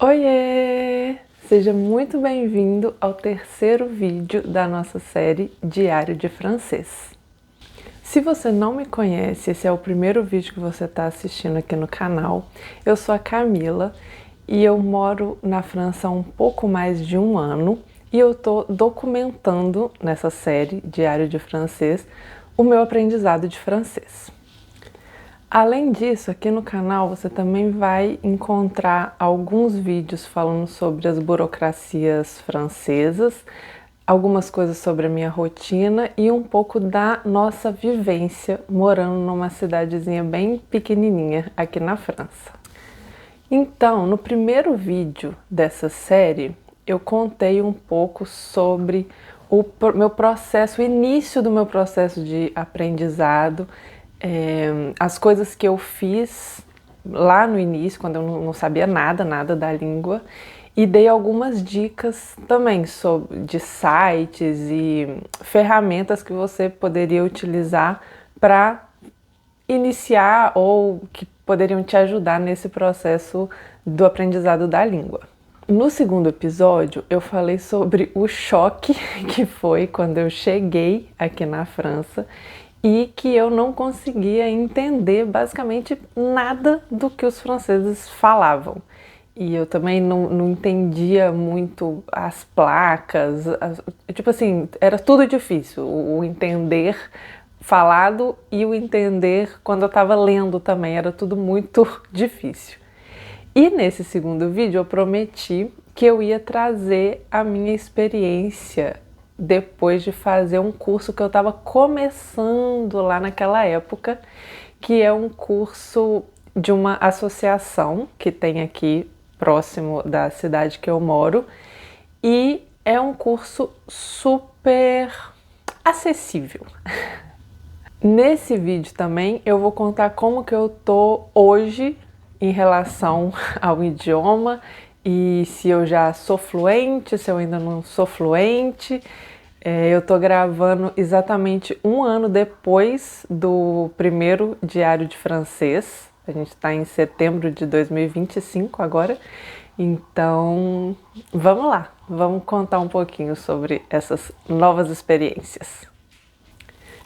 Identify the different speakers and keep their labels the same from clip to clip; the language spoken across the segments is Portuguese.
Speaker 1: Oiê! Seja muito bem-vindo ao terceiro vídeo da nossa série Diário de Francês. Se você não me conhece, esse é o primeiro vídeo que você está assistindo aqui no canal. Eu sou a Camila e eu moro na França há um pouco mais de um ano e eu estou documentando nessa série Diário de Francês o meu aprendizado de francês. Além disso, aqui no canal você também vai encontrar alguns vídeos falando sobre as burocracias francesas, algumas coisas sobre a minha rotina e um pouco da nossa vivência morando numa cidadezinha bem pequenininha aqui na França. Então, no primeiro vídeo dessa série, eu contei um pouco sobre o meu processo, o início do meu processo de aprendizado, as coisas que eu fiz lá no início, quando eu não sabia nada da língua, e dei algumas dicas também de sites e ferramentas que você poderia utilizar para iniciar ou que poderiam te ajudar nesse processo do aprendizado da língua. No segundo episódio, eu falei sobre o choque que foi quando eu cheguei aqui na França e que eu não conseguia entender basicamente nada do que os franceses falavam. E eu também não entendia muito as placas, tipo assim, era tudo difícil, o entender falado e o entender quando eu estava lendo também, era tudo muito difícil. E nesse segundo vídeo eu prometi que eu ia trazer a minha experiência depois de fazer um curso que eu estava começando lá naquela época, que é um curso de uma associação que tem aqui próximo da cidade que eu moro, e é um curso super acessível. Nesse vídeo também eu vou contar como que eu tô hoje em relação ao idioma e se eu já sou fluente, se eu ainda não sou fluente. Eu tô gravando exatamente um ano depois do primeiro diário de francês. A gente tá em setembro de 2025 agora. Então, vamos lá, vamos contar um pouquinho sobre essas novas experiências.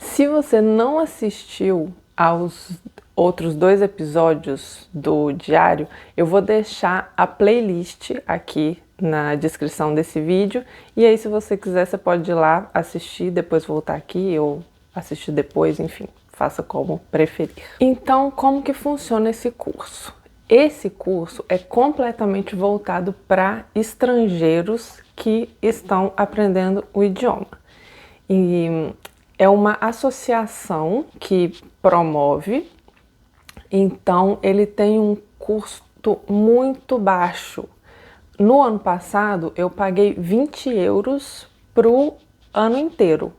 Speaker 1: Se você não assistiu aos outros 2 episódios do diário, eu vou deixar a playlist aqui na descrição desse vídeo, e aí se você quiser você pode ir lá assistir, depois voltar aqui ou assistir depois, enfim, faça como preferir. Então, como que funciona esse curso? Esse curso é completamente voltado para estrangeiros que estão aprendendo o idioma. E é uma associação que promove, então ele tem um custo muito baixo. No ano passado eu paguei 20 euros pro ano inteiro.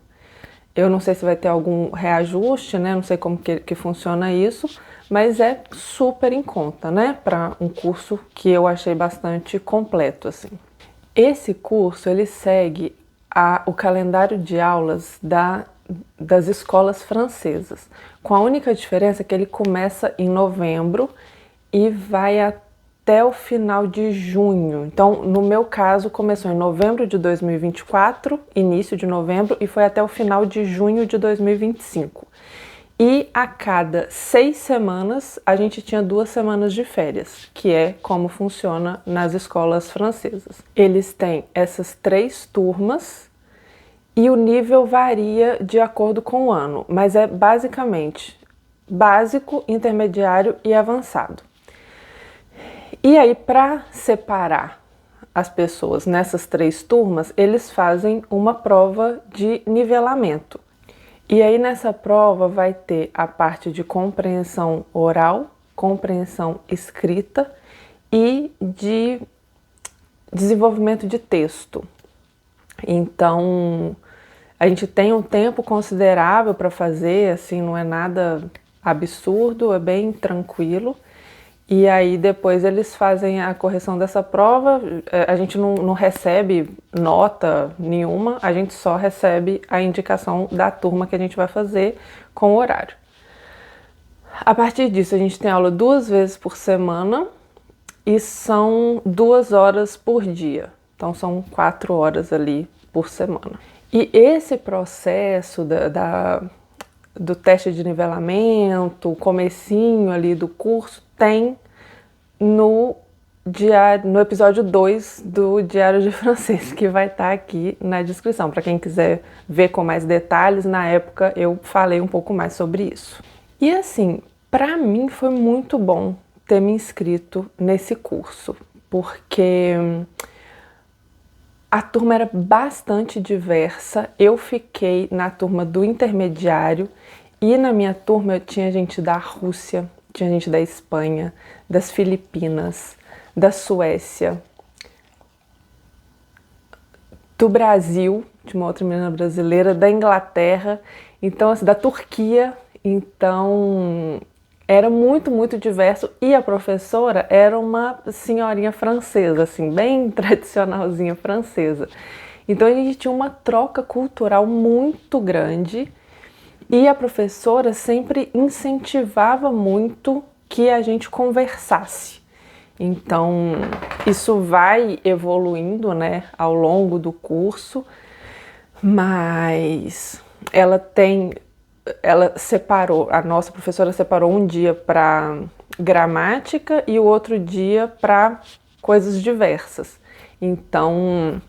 Speaker 1: Eu não sei se vai ter algum reajuste, né? Não sei como que funciona isso, mas é super em conta, né? Para um curso que eu achei bastante completo, assim. Esse curso, ele segue o calendário de aulas das escolas francesas, com a única diferença que ele começa em novembro e vai até o final de junho. Então, no meu caso, começou em novembro de 2024, início de novembro, e foi até o final de junho de 2025. E a cada 6 semanas, a gente tinha 2 semanas de férias, que é como funciona nas escolas francesas. Eles têm essas 3 turmas e o nível varia de acordo com o ano, mas é basicamente básico, intermediário e avançado. E aí, para separar as pessoas nessas 3 turmas, eles fazem uma prova de nivelamento. E aí nessa prova vai ter a parte de compreensão oral, compreensão escrita e de desenvolvimento de texto. Então, a gente tem um tempo considerável para fazer, assim, não é nada absurdo, é bem tranquilo. E aí depois eles fazem a correção dessa prova, a gente não recebe nota nenhuma, a gente só recebe a indicação da turma que a gente vai fazer com o horário. A partir disso a gente tem aula 2 vezes por semana e são 2 horas por dia. Então são 4 horas ali por semana. E esse processo do teste de nivelamento, o comecinho ali do curso, tem no episódio 2 do Diário de Francês, que vai estar aqui na descrição. Para quem quiser ver com mais detalhes, na época eu falei um pouco mais sobre isso. E assim, para mim foi muito bom ter me inscrito nesse curso, porque a turma era bastante diversa. Eu fiquei na turma do intermediário e na minha turma tinha gente da Rússia, tinha gente da Espanha, das Filipinas, da Suécia, do Brasil, de uma outra menina brasileira, da Inglaterra, então assim, da Turquia. Então era muito diverso, e a professora era uma senhorinha francesa, assim, bem tradicionalzinha francesa. Então a gente tinha uma troca cultural muito grande e a professora sempre incentivava muito que a gente conversasse. Então isso vai evoluindo, né, ao longo do curso, mas ela separou, a nossa professora separou um dia para gramática e o outro dia para coisas diversas. Então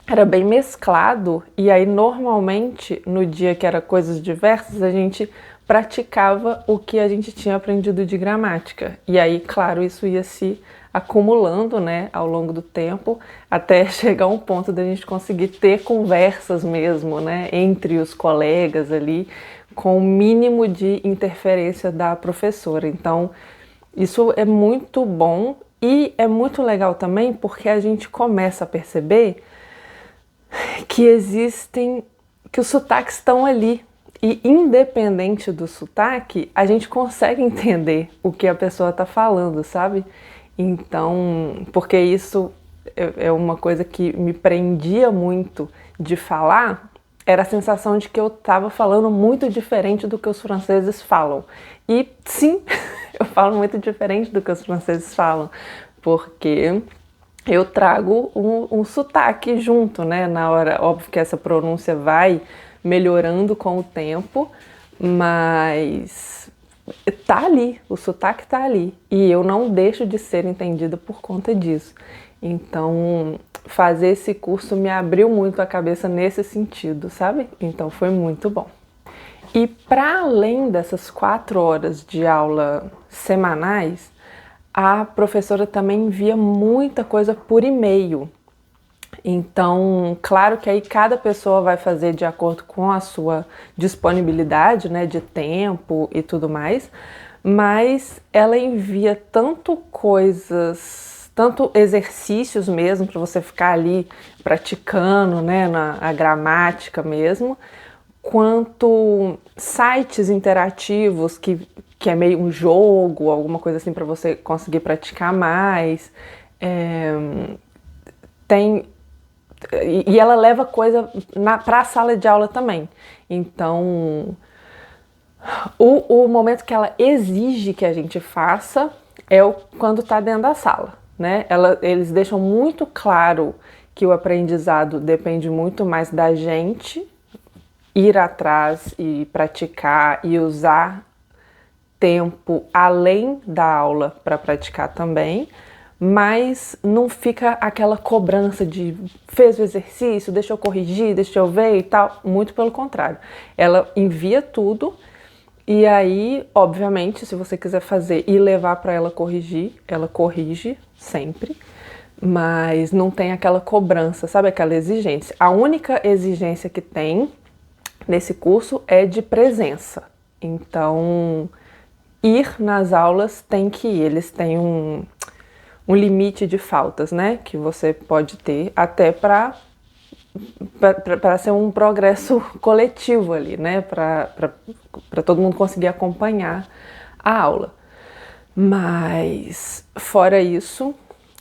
Speaker 1: era bem mesclado, e aí normalmente no dia que era coisas diversas a gente praticava o que a gente tinha aprendido de gramática. E aí, claro, isso ia se acumulando, né, ao longo do tempo, até chegar a um ponto da gente conseguir ter conversas mesmo, né, entre os colegas ali, com o mínimo de interferência da professora. Então, isso é muito bom e é muito legal também porque a gente começa a perceber que os sotaques estão ali. E independente do sotaque, a gente consegue entender o que a pessoa está falando, sabe? Então, porque isso é uma coisa que me prendia muito de falar, era a sensação de que eu estava falando muito diferente do que os franceses falam. E sim, eu falo muito diferente do que os franceses falam, porque eu trago um sotaque junto, né? Na hora, óbvio que essa pronúncia vai melhorando com o tempo, mas tá ali, o sotaque tá ali, e eu não deixo de ser entendida por conta disso. Então, fazer esse curso me abriu muito a cabeça nesse sentido, sabe? Então foi muito bom. E para além dessas 4 horas de aula semanais, a professora também envia muita coisa por e-mail. Então, claro que aí cada pessoa vai fazer de acordo com a sua disponibilidade, né, de tempo e tudo mais, mas ela envia tanto exercícios mesmo para você ficar ali praticando, né, a gramática mesmo, quanto sites interativos que é meio um jogo, alguma coisa assim para você conseguir praticar mais. E ela leva coisa para a sala de aula também. Então, o momento que ela exige que a gente faça é quando está dentro da sala, né? Eles deixam muito claro que o aprendizado depende muito mais da gente ir atrás e praticar e usar tempo além da aula para praticar também, mas não fica aquela cobrança de fez o exercício, deixa eu corrigir, deixa eu ver e tal. Muito pelo contrário, ela envia tudo e aí, obviamente, se você quiser fazer e levar para ela corrigir, ela corrige sempre, mas não tem aquela cobrança, sabe, aquela exigência. A única exigência que tem nesse curso é de presença. Então, ir nas aulas tem que ir. Eles têm um limite de faltas, né, que você pode ter até para ser um progresso coletivo ali, né, para todo mundo conseguir acompanhar a aula. Mas, fora isso,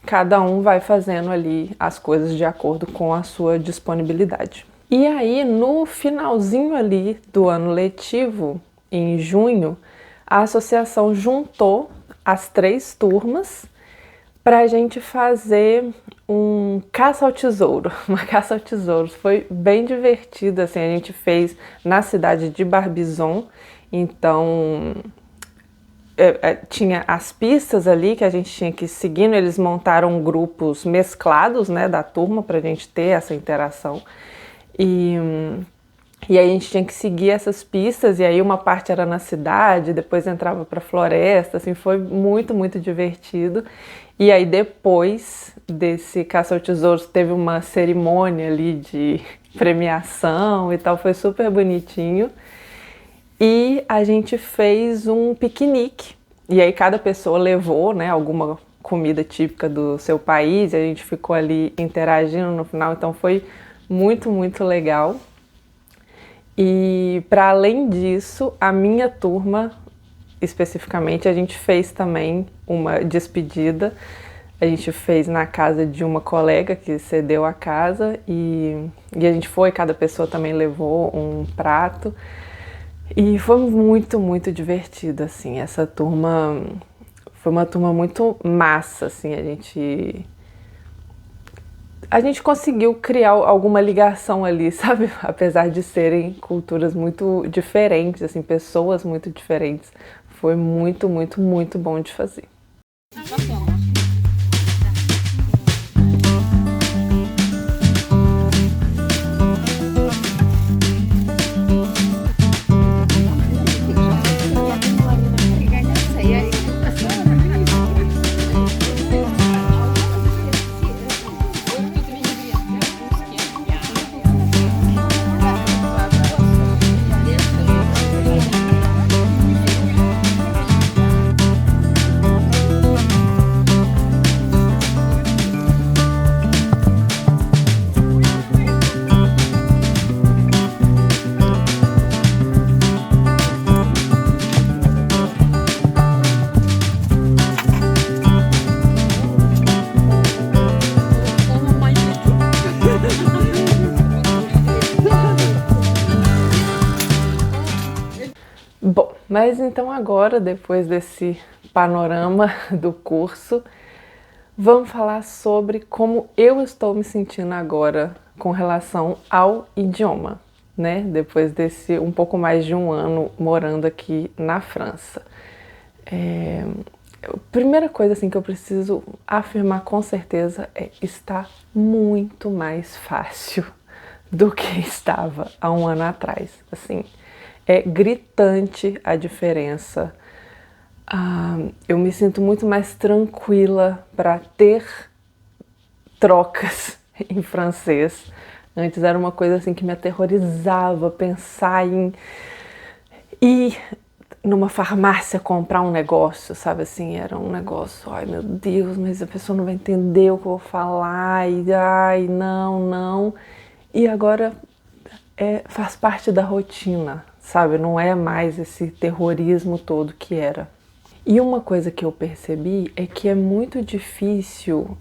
Speaker 1: cada um vai fazendo ali as coisas de acordo com a sua disponibilidade. E aí, no finalzinho ali do ano letivo, em junho, a associação juntou as 3 turmas pra gente fazer um caça ao tesouro, uma caça ao tesouro. Foi bem divertido, assim, a gente fez na cidade de Barbizon, então tinha as pistas ali que a gente tinha que ir seguindo, eles montaram grupos mesclados, né, da turma pra gente ter essa interação. E aí a gente tinha que seguir essas pistas, e aí uma parte era na cidade, depois entrava pra floresta, assim, foi muito, muito divertido. E aí depois desse caça ao tesouro teve uma cerimônia ali de premiação e tal, foi super bonitinho. E a gente fez um piquenique, e aí cada pessoa levou, né, alguma comida típica do seu país, e a gente ficou ali interagindo no final, então foi muito, muito legal. E para além disso, a minha turma, especificamente, a gente fez também uma despedida. A gente fez na casa de uma colega que cedeu a casa e a gente foi, cada pessoa também levou um prato. E foi muito, muito divertido, assim. Essa turma foi uma turma muito massa, assim. A gente conseguiu criar alguma ligação ali, sabe? Apesar de serem culturas muito diferentes, assim, pessoas muito diferentes. Foi muito, muito, muito bom de fazer. Bom, mas então agora, depois desse panorama do curso, vamos falar sobre como eu estou me sentindo agora com relação ao idioma, né? Depois desse um pouco mais de um ano morando aqui na França. A primeira coisa assim, que eu preciso afirmar com certeza é que está muito mais fácil do que estava há um ano atrás. Assim, é gritante a diferença. Eu me sinto muito mais tranquila para ter trocas em francês. Antes era uma coisa assim que me aterrorizava pensar em ir numa farmácia comprar um negócio, sabe assim? Era um negócio, ai meu Deus, mas a pessoa não vai entender o que eu vou falar, e ai, não. E agora faz parte da rotina, sabe? Não é mais esse terrorismo todo que era. E uma coisa que eu percebi é que é muito difícil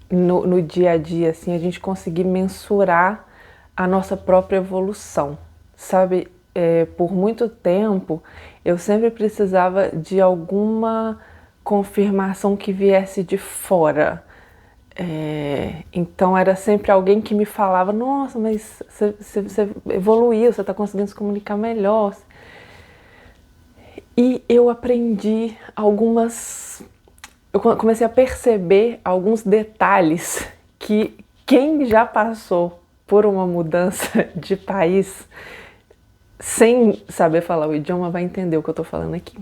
Speaker 1: no dia a dia, assim, a gente conseguir mensurar a nossa própria evolução, sabe? Por muito tempo, eu sempre precisava de alguma confirmação que viesse de fora. Então era sempre alguém que me falava, nossa, mas você evoluiu, você está conseguindo se comunicar melhor. E eu aprendi eu comecei a perceber alguns detalhes que quem já passou por uma mudança de país sem saber falar o idioma vai entender o que eu tô falando aqui.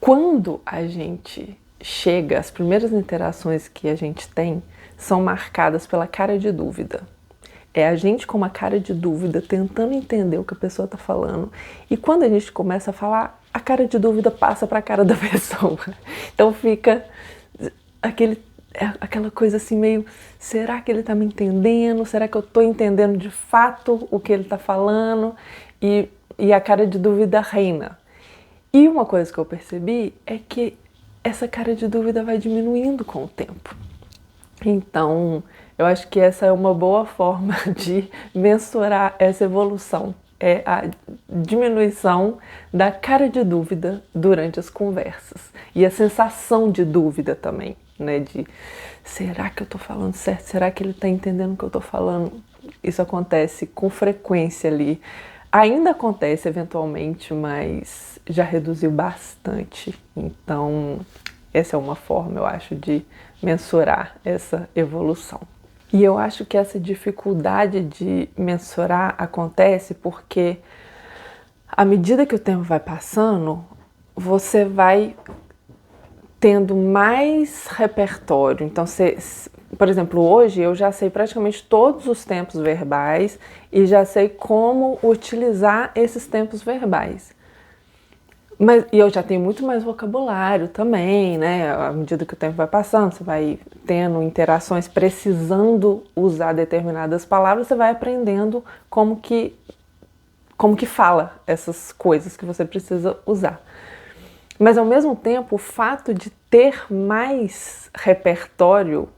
Speaker 1: Quando a gente chega, as primeiras interações que a gente tem são marcadas pela cara de dúvida. É a gente com uma cara de dúvida, tentando entender o que a pessoa está falando. E quando a gente começa a falar, a cara de dúvida passa para a cara da pessoa. Então fica aquela coisa assim meio, será que ele está me entendendo? Será que eu estou entendendo de fato o que ele está falando? E a cara de dúvida reina. E uma coisa que eu percebi é que essa cara de dúvida vai diminuindo com o tempo. Então, eu acho que essa é uma boa forma de mensurar essa evolução, diminuição da cara de dúvida durante as conversas. E a sensação de dúvida também, né? De será que eu tô falando certo? Será que ele tá entendendo o que eu tô falando? Isso acontece com frequência ali. Ainda acontece eventualmente, mas já reduziu bastante. Então, essa é uma forma, eu acho, de mensurar essa evolução. E eu acho que essa dificuldade de mensurar acontece porque, à medida que o tempo vai passando, você vai tendo mais repertório. Então, por exemplo, hoje eu já sei praticamente todos os tempos verbais e já sei como utilizar esses tempos verbais. E eu já tenho muito mais vocabulário também, né? À medida que o tempo vai passando, você vai tendo interações precisando usar determinadas palavras, você vai aprendendo como que fala essas coisas que você precisa usar. Mas ao mesmo tempo, o fato de ter mais repertório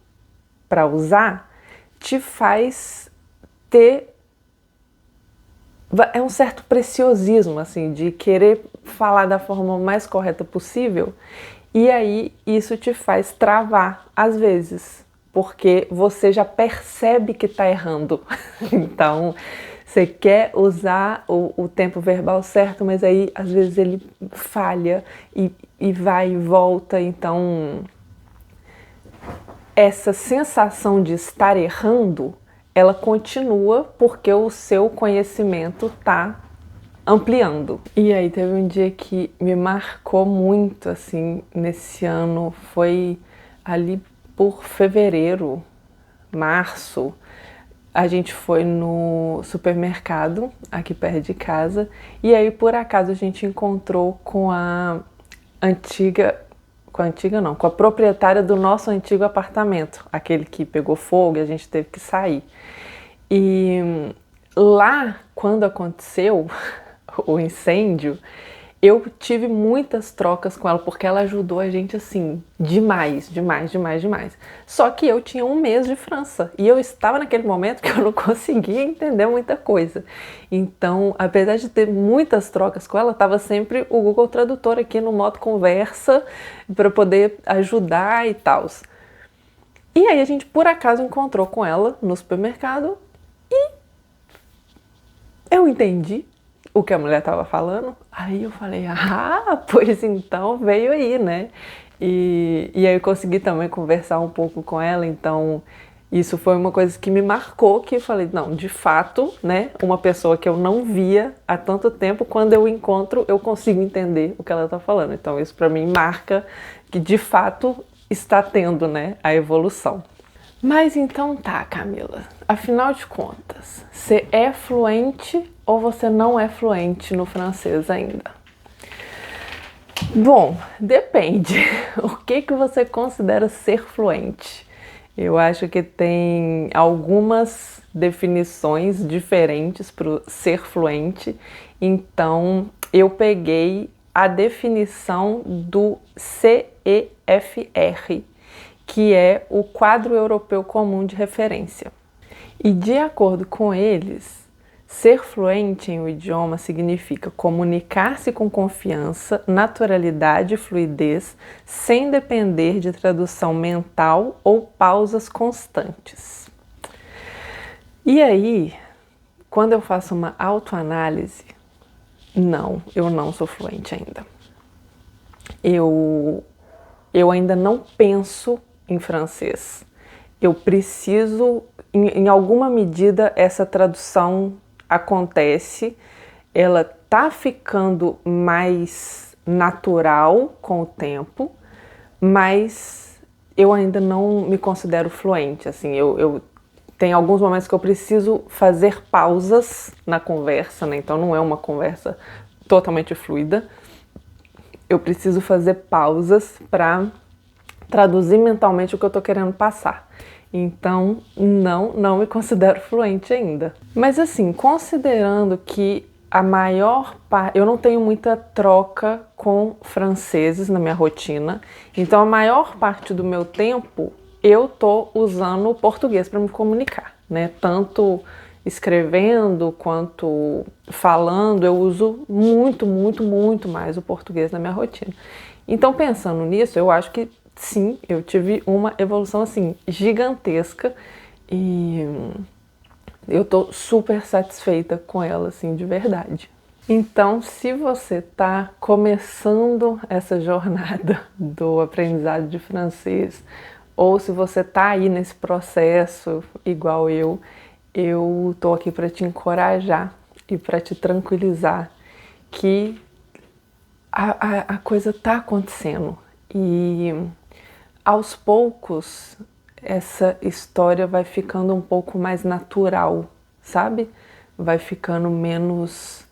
Speaker 1: para usar te faz ter um certo preciosismo, assim, de querer falar da forma mais correta possível, e aí isso te faz travar às vezes, porque você já percebe que está errando. Então, você quer usar o tempo verbal certo, mas aí às vezes ele falha e vai e volta. Então, essa sensação de estar errando, ela continua porque o seu conhecimento está ampliando. E aí teve um dia que me marcou muito, assim, nesse ano, foi ali por fevereiro, março. A gente foi no supermercado aqui perto de casa e aí por acaso a gente encontrou com a proprietária do nosso antigo apartamento, aquele que pegou fogo e a gente teve que sair. E lá, quando aconteceu o incêndio, eu tive muitas trocas com ela, porque ela ajudou a gente, assim, demais. Só que eu tinha 1 mês de França, e eu estava naquele momento que eu não conseguia entender muita coisa. Então, apesar de ter muitas trocas com ela, estava sempre o Google Tradutor aqui no modo conversa, para poder ajudar e tal. E aí a gente, por acaso, encontrou com ela no supermercado, e eu entendi o que a mulher estava falando. Aí eu falei, pois então veio aí, né? E aí eu consegui também conversar um pouco com ela, então isso foi uma coisa que me marcou, que eu falei, não, de fato, né? Uma pessoa que eu não via há tanto tempo, quando eu encontro, eu consigo entender o que ela está falando. Então isso para mim marca que de fato está tendo, né, a evolução. Mas então tá, Camila, afinal de contas, você é fluente ou você não é fluente no francês ainda? Bom, depende. O que você considera ser fluente? Eu acho que tem algumas definições diferentes para o ser fluente, então eu peguei a definição do CEFR, que é o Quadro Europeu Comum de Referência. E de acordo com eles, ser fluente em um idioma significa comunicar-se com confiança, naturalidade e fluidez, sem depender de tradução mental ou pausas constantes. E aí, quando eu faço uma autoanálise, eu não sou fluente ainda. Eu ainda não penso em francês. Eu preciso, em alguma medida, essa tradução acontece, ela tá ficando mais natural com o tempo, mas eu ainda não me considero fluente. Assim, eu tenho alguns momentos que eu preciso fazer pausas na conversa, né? Então não é uma conversa totalmente fluida. Eu preciso fazer pausas para traduzir mentalmente o que eu tô querendo passar. Então, não me considero fluente ainda. Mas assim, considerando que a maior parte... Eu não tenho muita troca com franceses na minha rotina, então a maior parte do meu tempo eu tô usando o português para me comunicar, né? Tanto escrevendo quanto falando, eu uso muito, muito, muito mais o português na minha rotina. Então, pensando nisso, eu acho que sim, eu tive uma evolução assim gigantesca e eu tô super satisfeita com ela, assim, de verdade. Então, se você está começando essa jornada do aprendizado de francês, ou se você está aí nesse processo igual eu tô aqui para te encorajar e para te tranquilizar que a coisa está acontecendo e aos poucos essa história vai ficando um pouco mais natural, sabe? Vai ficando menos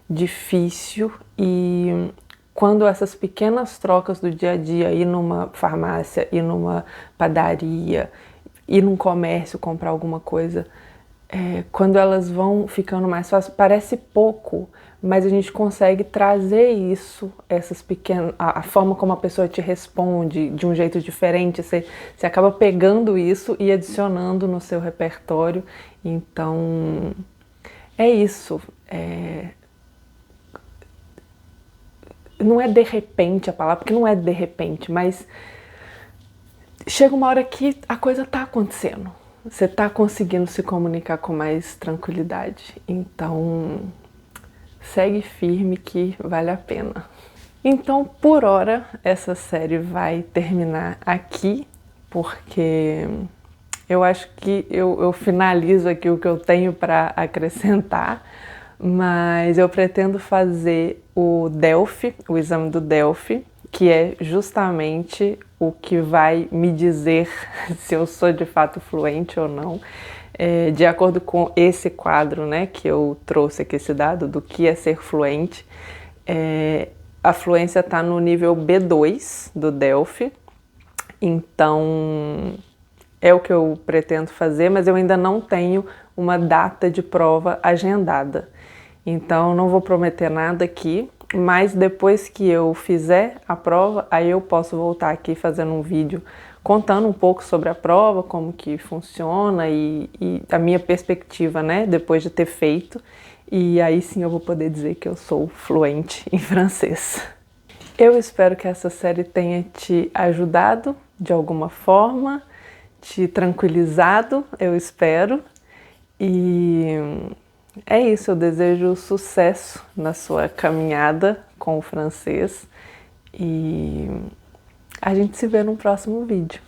Speaker 1: difícil e quando essas pequenas trocas do dia a dia, ir numa farmácia, ir numa padaria, ir num comércio comprar alguma coisa, quando elas vão ficando mais fáceis, parece pouco, mas a gente consegue trazer isso, essas pequenas, a forma como a pessoa te responde de um jeito diferente, você acaba pegando isso e adicionando no seu repertório. Então, é isso. Não é de repente a palavra, porque não é de repente, mas chega uma hora que a coisa tá acontecendo. Você tá conseguindo se comunicar com mais tranquilidade. Então, segue firme que vale a pena. Então, por hora, essa série vai terminar aqui, porque eu acho que eu finalizo aqui o que eu tenho para acrescentar, mas eu pretendo fazer o DELF, o exame do DELF, que é justamente o que vai me dizer se eu sou de fato fluente ou não. De acordo com esse quadro, né, que eu trouxe aqui, esse dado do que é ser fluente, a fluência está no nível B2 do DELF, então é o que eu pretendo fazer, mas eu ainda não tenho uma data de prova agendada. Então não vou prometer nada aqui, mas depois que eu fizer a prova, aí eu posso voltar aqui fazendo um vídeo contando um pouco sobre a prova, como que funciona e a minha perspectiva, né, depois de ter feito. E aí sim eu vou poder dizer que eu sou fluente em francês. Eu espero que essa série tenha te ajudado de alguma forma, te tranquilizado, eu espero. E é isso, eu desejo sucesso na sua caminhada com o francês e a gente se vê no próximo vídeo.